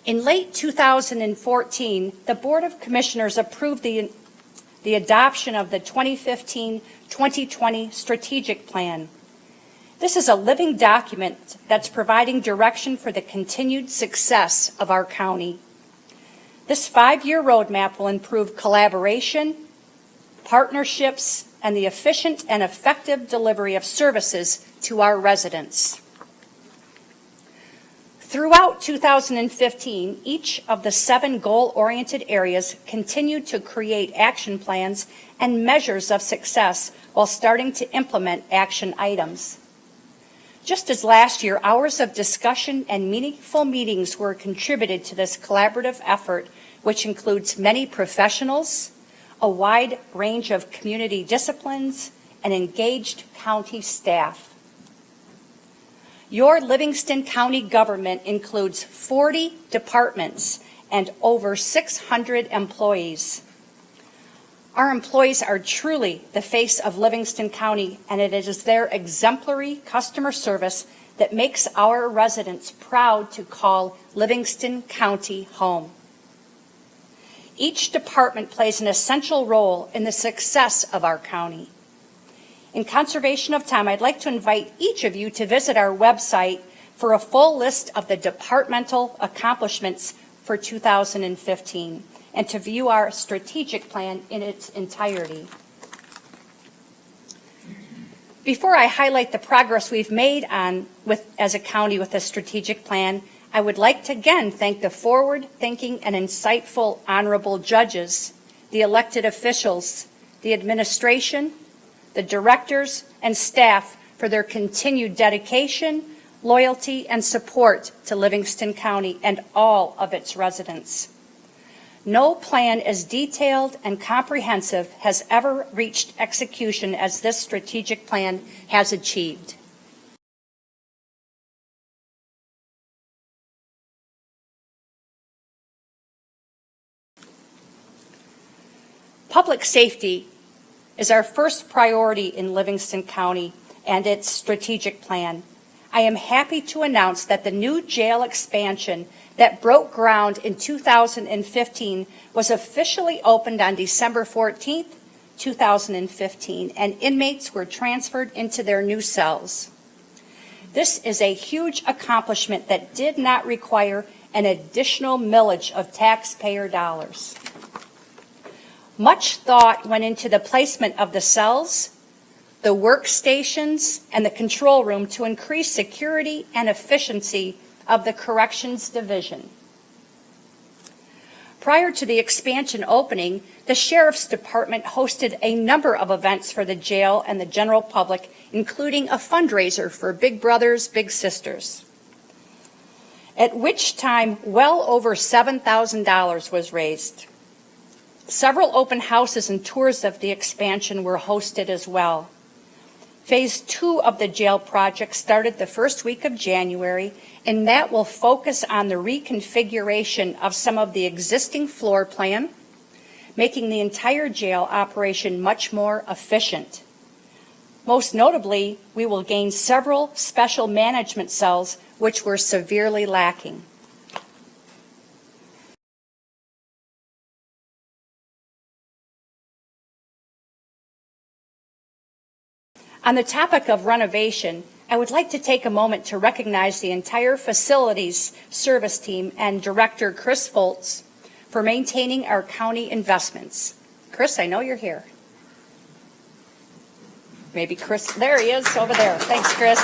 In late 2014, the Board of Commissioners approved the adoption of the 2015-2020 Strategic Plan. This is a living document that's providing direction for the continued success of our county. This 5-year roadmap will improve collaboration, partnerships, and the efficient and effective delivery of services to our residents. Throughout 2015, each of the 7 goal-oriented areas continued to create action plans and measures of success while starting to implement action items. Just as last year, hours of discussion and meaningful meetings were contributed to this collaborative effort, which includes many professionals, a wide range of community disciplines, and engaged county staff. Your Livingston County government includes 40 departments and over 600 employees. Our employees are truly the face of Livingston County, and it is their exemplary customer service that makes our residents proud to call Livingston County home. Each department plays an essential role in the success of our county. In conservation of time, I'd like to invite each of you to visit our website for a full list of the departmental accomplishments for 2015 and to view our strategic plan in its entirety. Before I highlight the progress we've made as a county with the strategic plan, I would like to again thank the forward-thinking and insightful honorable judges, the elected officials, the administration, the directors, and staff for their continued dedication, loyalty, and support to Livingston County and all of its residents. No plan as detailed and comprehensive has ever reached execution as this strategic plan has achieved. Public safety is our first priority in Livingston County and its strategic plan. I am happy to announce that the new jail expansion that broke ground in 2015 was officially opened on December 14th, 2015, and inmates were transferred into their new cells. This is a huge accomplishment that did not require an additional millage of taxpayer dollars. Much thought went into the placement of the cells, the workstations, and the control room to increase security and efficiency of the Corrections Division. Prior to the expansion opening, the Sheriff's Department hosted a number of events for the jail and the general public, including a fundraiser for Big Brothers, Big Sisters, at which time well over $7,000 was raised. Several open houses and tours of the expansion were hosted as well. Phase 2 of the jail project started the first week of January, and that will focus on the reconfiguration of some of the existing floor plan, making the entire jail operation much more efficient. Most notably, we will gain several special management cells which were severely lacking. On the topic of renovation, I would like to take a moment to recognize the entire facilities service team and Director Chris Foltz for maintaining our county investments. Chris, I know you're here. Maybe Chris, there he is over there. Thanks, Chris.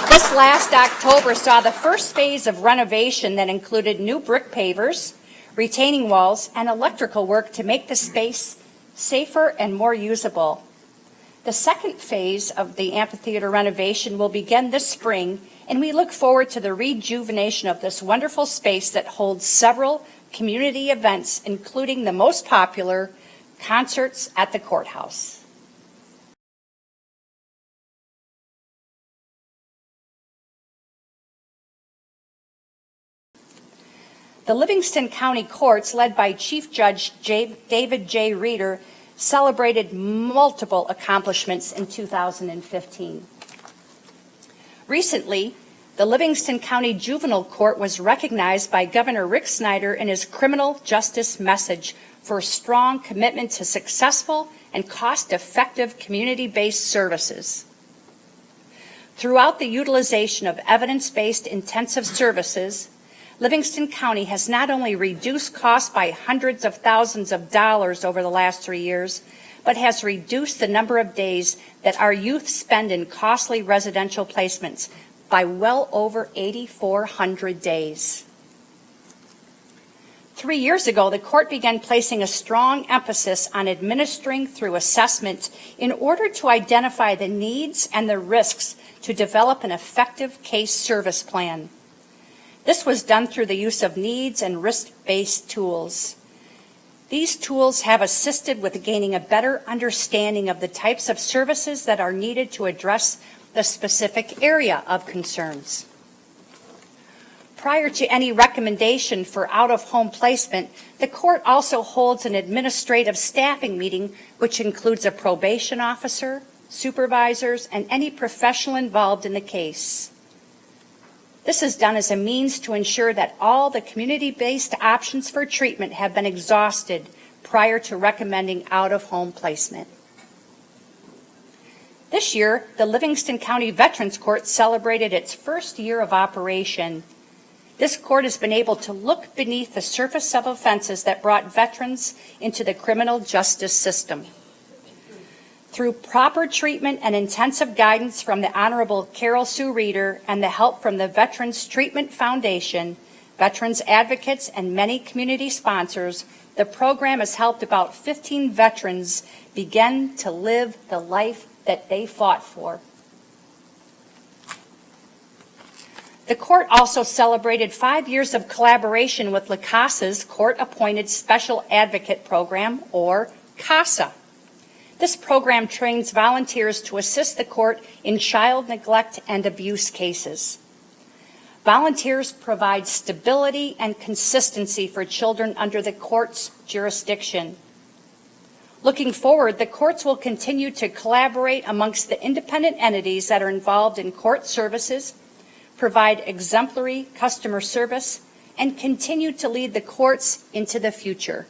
This last October saw the first phase of renovation that included new brick pavers, retaining walls, and electrical work to make the space safer and more usable. The second phase of the amphitheater renovation will begin this spring, and we look forward to the rejuvenation of this wonderful space that holds several community events, including the most popular, concerts at the courthouse. The Livingston County Courts, led by Chief Judge David J. Reeder, celebrated multiple accomplishments in 2015. Recently, The Livingston County Juvenile Court was recognized by Governor Rick Snyder in his criminal justice message for a strong commitment to successful and cost-effective community-based services. Throughout the utilization of evidence-based intensive services, Livingston County has not only reduced costs by hundreds of thousands of dollars over the last 3 years, but has reduced the number of days that our youth spend in costly residential placements by well over 8,400 days. 3 years ago, the court began placing a strong emphasis on administering through assessment in order to identify the needs and the risks to develop an effective case service plan. This was done through the use of needs and risk-based tools. These tools have assisted with gaining a better understanding of the types of services that are needed to address the specific area of concerns. Prior to any recommendation for out-of-home placement, the court also holds an administrative staffing meeting, which includes a probation officer, supervisors, and any professional involved in the case. This is done as a means to ensure that all the community-based options for treatment have been exhausted prior to recommending out-of-home placement. This year, the Livingston County Veterans Court celebrated its first year of operation. This court has been able to look beneath the surface of offenses that brought veterans into the criminal justice system. Through proper treatment and intensive guidance from the Honorable Carol Sue Reeder and the help from the Veterans Treatment Foundation, veterans advocates, and many community sponsors, the program has helped about 15 veterans begin to live the life that they fought for. The court also celebrated 5 years of collaboration with La CASA's Court-Appointed Special Advocate Program, or CASA. This program trains volunteers to assist the court in child neglect and abuse cases. Volunteers provide stability and consistency for children under the court's jurisdiction. Looking forward, the courts will continue to collaborate amongst the independent entities that are involved in court services, provide exemplary customer service, and continue to lead the courts into the future.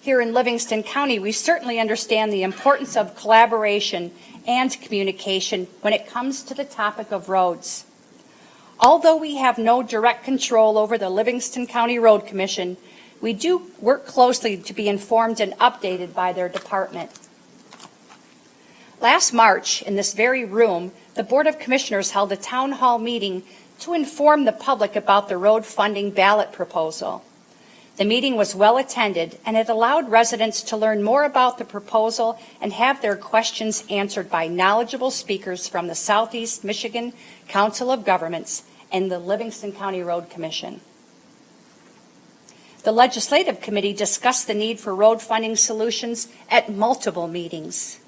Here in Livingston County, we certainly understand the importance of collaboration and communication when it comes to the topic of roads. Although we have no direct control over the Livingston County Road Commission, we do work closely to be informed and updated by their department. Last March, in this very room, the Board of Commissioners held a town hall meeting to inform the public about the road funding ballot proposal. The meeting was well attended, and it allowed residents to learn more about the proposal and have their questions answered by knowledgeable speakers from the Southeast Michigan Council of Governments and the Livingston County Road Commission. The Legislative Committee discussed the need for road funding solutions at multiple meetings.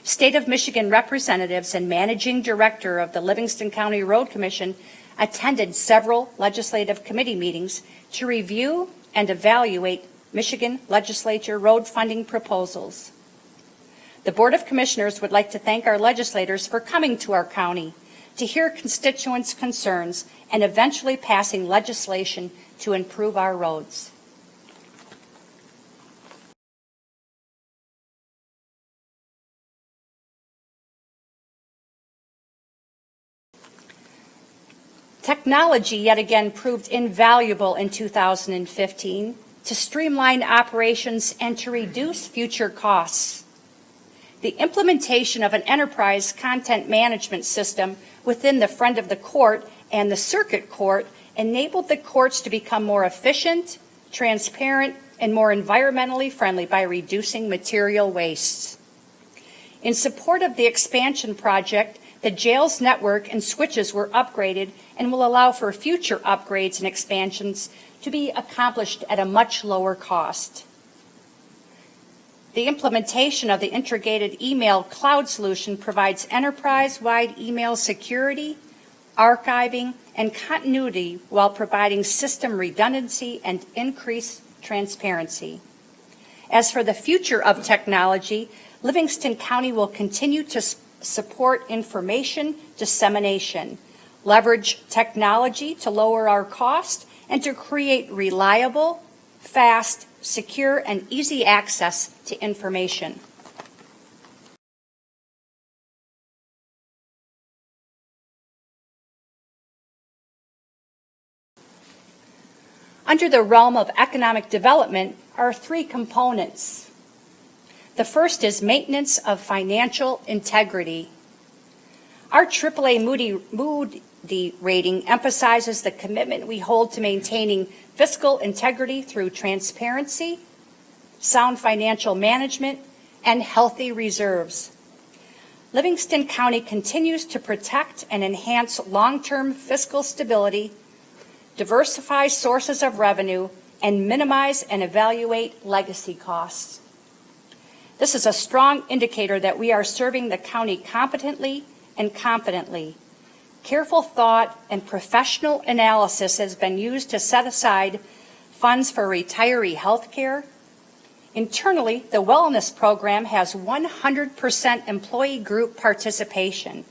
State of Michigan representatives and Managing Director of the Livingston County Road Commission attended several Legislative Committee meetings to review and evaluate Michigan Legislature road funding proposals. The Board of Commissioners would like to thank our legislators for coming to our county to hear constituents' concerns and eventually passing legislation to improve our roads. Technology yet again proved invaluable in 2015 to streamline operations and to reduce future costs. The implementation of an enterprise content management system within the front of the court and the circuit court enabled the courts to become more efficient, transparent, and more environmentally friendly by reducing material wastes. In support of the expansion project, the jail's network and switches were upgraded and will allow for future upgrades and expansions to be accomplished at a much lower cost. The implementation of the integrated email cloud solution provides enterprise-wide email security, archiving, and continuity while providing system redundancy and increased transparency. As for the future of technology, Livingston County will continue to support information dissemination, leverage technology to lower our cost, and to create reliable, fast, secure, and easy access to information. Under the realm of economic development are three components. The first is maintenance of financial integrity. Our AAA Moody rating emphasizes the commitment we hold to maintaining fiscal integrity through transparency, sound financial management, and healthy reserves. Livingston County continues to protect and enhance long-term fiscal stability, diversify sources of revenue, and minimize and evaluate legacy costs. This is a strong indicator that we are serving the county competently and confidently. Careful thought and professional analysis has been used to set aside funds for retiree health care. Internally, the wellness program has 100% employee group participation,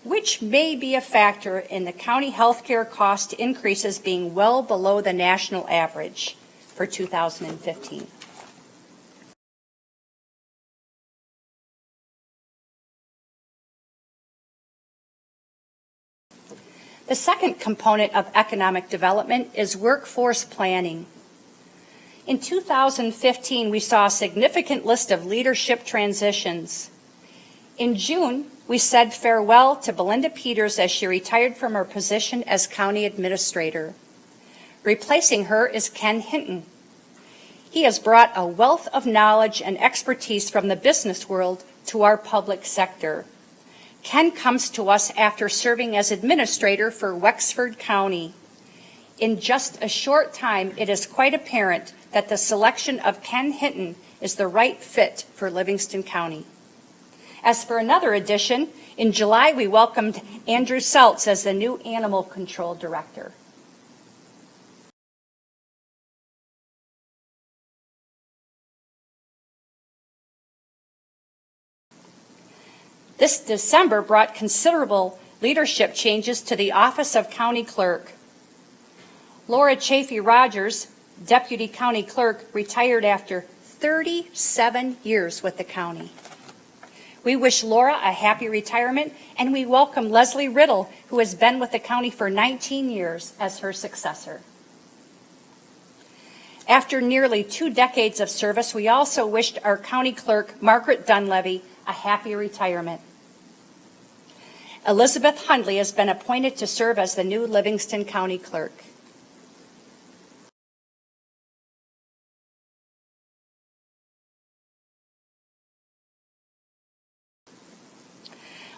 which may be a factor in the county health care cost increases being well below the national average for 2015. The second component of economic development is workforce planning. In 2015, we saw a significant list of leadership transitions. In June, we said farewell to Belinda Peters as she retired from her position as county administrator. Replacing her is Ken Hinton. He has brought a wealth of knowledge and expertise from the business world to our public sector. Ken comes to us after serving as administrator for Wexford County. In just a short time, it is quite apparent that the selection of Ken Hinton is the right fit for Livingston County. As for another addition, in July we welcomed Andrew Seltz as the new Animal Control Director. This December brought considerable leadership changes to the Office of County Clerk. Laura Chafee Rogers, Deputy County Clerk, retired after 37 years with the county. We wish Laura a happy retirement, and we welcome Leslie Riddle, who has been with the county for 19 years, as her successor. After nearly 2 decades of service, we also wished our county clerk, Margaret Dunleavy, a happy retirement. Elizabeth Hundley has been appointed to serve as the new Livingston County Clerk.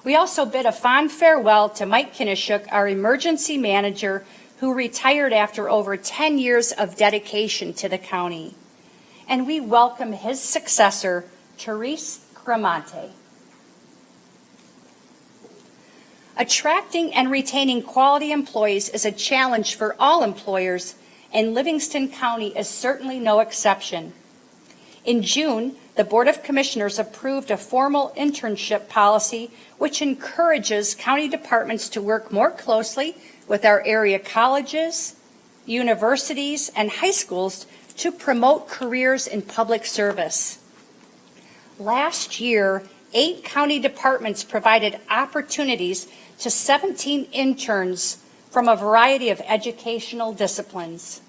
We also bid a fond farewell to Mike Kinishuk, our emergency manager, who retired after over 10 years of dedication to the county. And we welcome his successor, Therese Cremonte. Attracting and retaining quality employees is a challenge for all employers, and Livingston County is certainly no exception. In June, the Board of Commissioners approved a formal internship policy which encourages county departments to work more closely with our area colleges, universities, and high schools to promote careers in public service. Last year, 8 county departments provided opportunities to 17 interns from a variety of educational disciplines.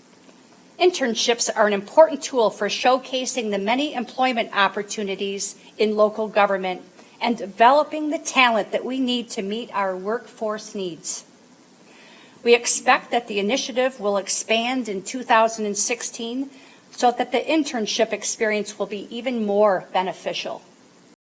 Internships are an important tool for showcasing the many employment opportunities in local government and developing the talent that we need to meet our workforce needs. We expect that the initiative will expand in 2016 so that the internship experience will be even more beneficial.